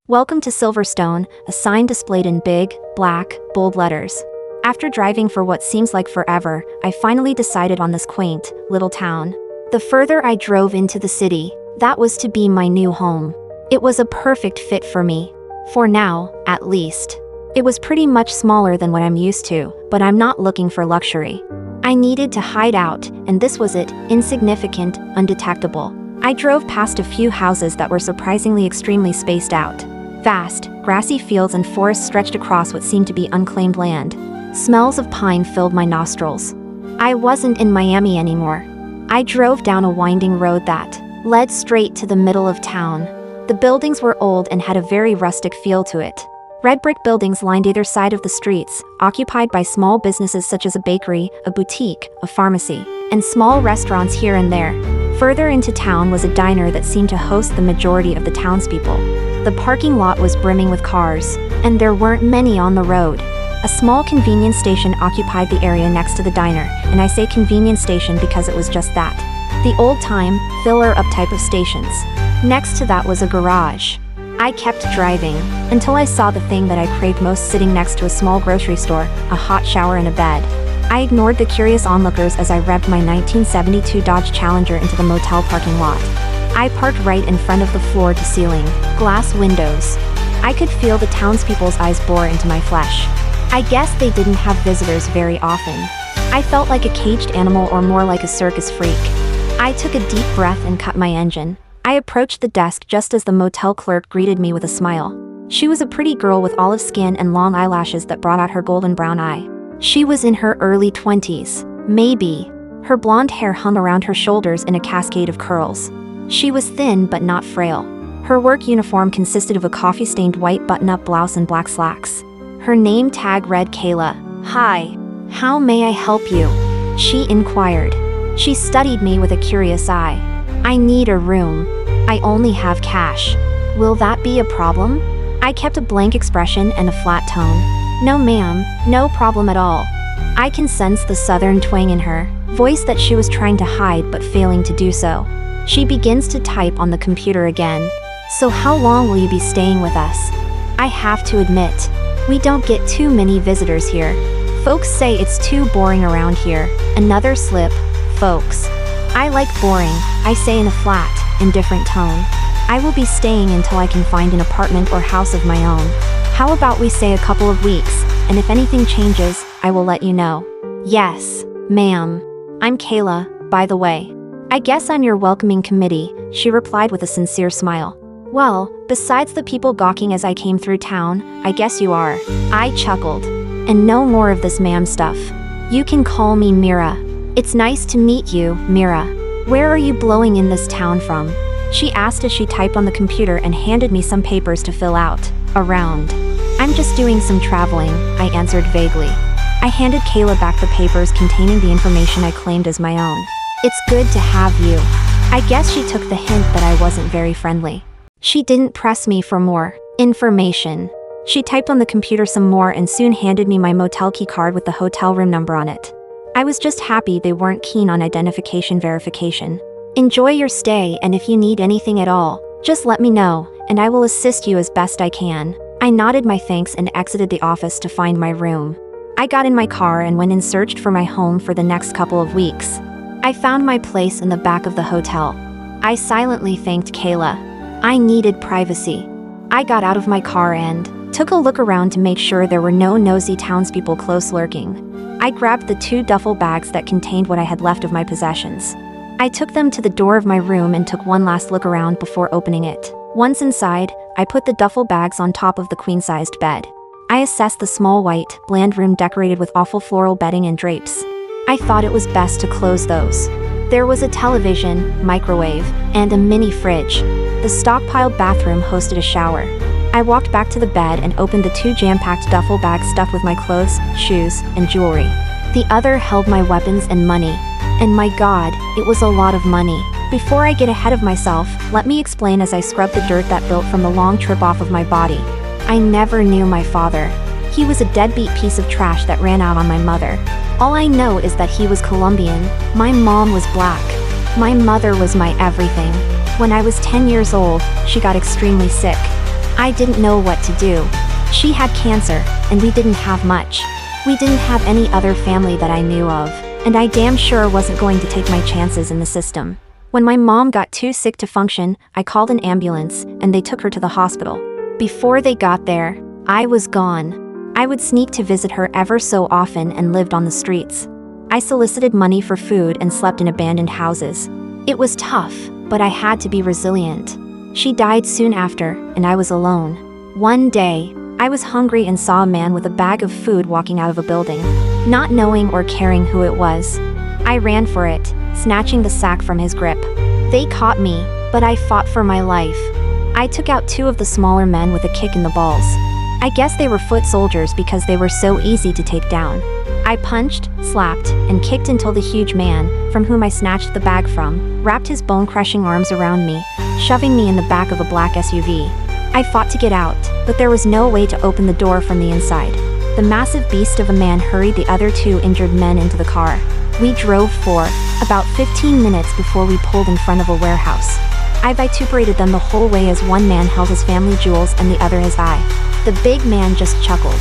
"Welcome to Silverstone," a sign displayed in big, black, bold letters. After driving for what seems like forever, I finally decided on this quaint, little town. The further I drove into the city, that was to be my new home. It was a perfect fit for me. For now, at least. It was pretty much smaller than what I'm used to, but I'm not looking for luxury. I needed to hide out, and this was it, insignificant, undetectable. I drove past a few houses that were surprisingly extremely spaced out. Vast, grassy fields and forests stretched across what seemed to be unclaimed land. Smells of pine filled my nostrils. I wasn't in Miami anymore. I drove down a winding road that led straight to the middle of town. The buildings were old and had a very rustic feel to it. Red brick buildings lined either side of the streets, occupied by small businesses such as a bakery, a boutique, a pharmacy, and small restaurants here and there. Further into town was a diner that seemed to host the majority of the townspeople. The parking lot was brimming with cars, and there weren't many on the road. A small convenience station occupied the area next to the diner, and I say convenience station because it was just that. The old-time, filler-up type of stations. Next to that was a garage. I kept driving, until I saw the thing that I craved most sitting next to a small grocery store, a hot shower and a bed. I ignored the curious onlookers as I revved my 1972 Dodge Challenger into the motel parking lot. I parked right in front of the floor-to-ceiling, glass windows. I could feel the townspeople's eyes bore into my flesh. I guess they didn't have visitors very often. I felt like a caged animal or more like a circus freak. I took a deep breath and cut my engine. I approached the desk just as the motel clerk greeted me with a smile. She was a pretty girl with olive skin and long eyelashes that brought out her golden brown eye. She was in her early 20s, maybe. Her blonde hair hung around her shoulders in a cascade of curls. She was thin but not frail. Her work uniform consisted of a coffee-stained white button-up blouse and black slacks. Her name tag read Kayla. "Hi. How may I help you?" she inquired. She studied me with a curious eye. "I need a room. I only have cash. Will that be a problem?" I kept a blank expression and a flat tone. "No ma'am, no problem at all." I can sense the southern twang in her voice that she was trying to hide but failing to do so. She begins to type on the computer again. "So how long will you be staying with us?" I have to admit, we don't get too many visitors here. Folks say it's too boring around here. Another slip, folks. I like boring, I say in a flat, indifferent tone. I will be staying until I can find an apartment or house of my own. How about we say a couple of weeks, and if anything changes, I will let you know. "Yes, ma'am. I'm Kayla, by the way." "I guess on your welcoming committee," she replied with a sincere smile. "Well, besides the people gawking as I came through town, I guess you are." I chuckled. "And no more of this ma'am stuff. You can call me Mira." "It's nice to meet you, Mira. Where are you blowing in this town from?" she asked as she typed on the computer and handed me some papers to fill out. "Around. I'm just doing some traveling," I answered vaguely. I handed Kayla back the papers containing the information I claimed as my own. "It's good to have you." I guess she took the hint that I wasn't very friendly. She didn't press me for more information. She typed on the computer some more and soon handed me my motel key card with the hotel room number on it. I was just happy they weren't keen on identification verification. "Enjoy your stay, and if you need anything at all, just let me know, and I will assist you as best I can." I nodded my thanks and exited the office to find my room. I got in my car and went and searched for my home for the next couple of weeks. I found my place in the back of the hotel. I silently thanked Kayla. I needed privacy. I got out of my car and took a look around to make sure there were no nosy townspeople close lurking. I grabbed the 2 duffel bags that contained what I had left of my possessions. I took them to the door of my room and took one last look around before opening it. Once inside, I put the duffel bags on top of the queen-sized bed. I assessed the small white, bland room decorated with awful floral bedding and drapes. I thought it was best to close those. There was a television, microwave, and a mini fridge. The stockpiled bathroom hosted a shower. I walked back to the bed and opened the 2 jam-packed duffel bags stuffed with my clothes, shoes, and jewelry. The other held my weapons and money. And my God, it was a lot of money. Before I get ahead of myself, let me explain as I scrubbed the dirt that built from the long trip off of my body. I never knew my father. He was a deadbeat piece of trash that ran out on my mother. All I know is that he was Colombian. My mom was black. My mother was my everything. When I was 10 years old, she got extremely sick. I didn't know what to do. She had cancer, and we didn't have much. We didn't have any other family that I knew of, and I damn sure wasn't going to take my chances in the system. When my mom got too sick to function, I called an ambulance, and they took her to the hospital. Before they got there, I was gone. I would sneak to visit her ever so often and lived on the streets. I solicited money for food and slept in abandoned houses. It was tough, but I had to be resilient. She died soon after, and I was alone. One day, I was hungry and saw a man with a bag of food walking out of a building. Not knowing or caring who it was, I ran for it, snatching the sack from his grip. They caught me, but I fought for my life. I took out two of the smaller men with a kick in the balls. I guess they were foot soldiers because they were so easy to take down. I punched, slapped, and kicked until the huge man, from whom I snatched the bag from, wrapped his bone-crushing arms around me, shoving me in the back of a black SUV. I fought to get out, but there was no way to open the door from the inside. The massive beast of a man hurried the other two injured men into the car. We drove for about 15 minutes before we pulled in front of a warehouse. I vituperated them the whole way as one man held his family jewels and the other his eye. The big man just chuckled.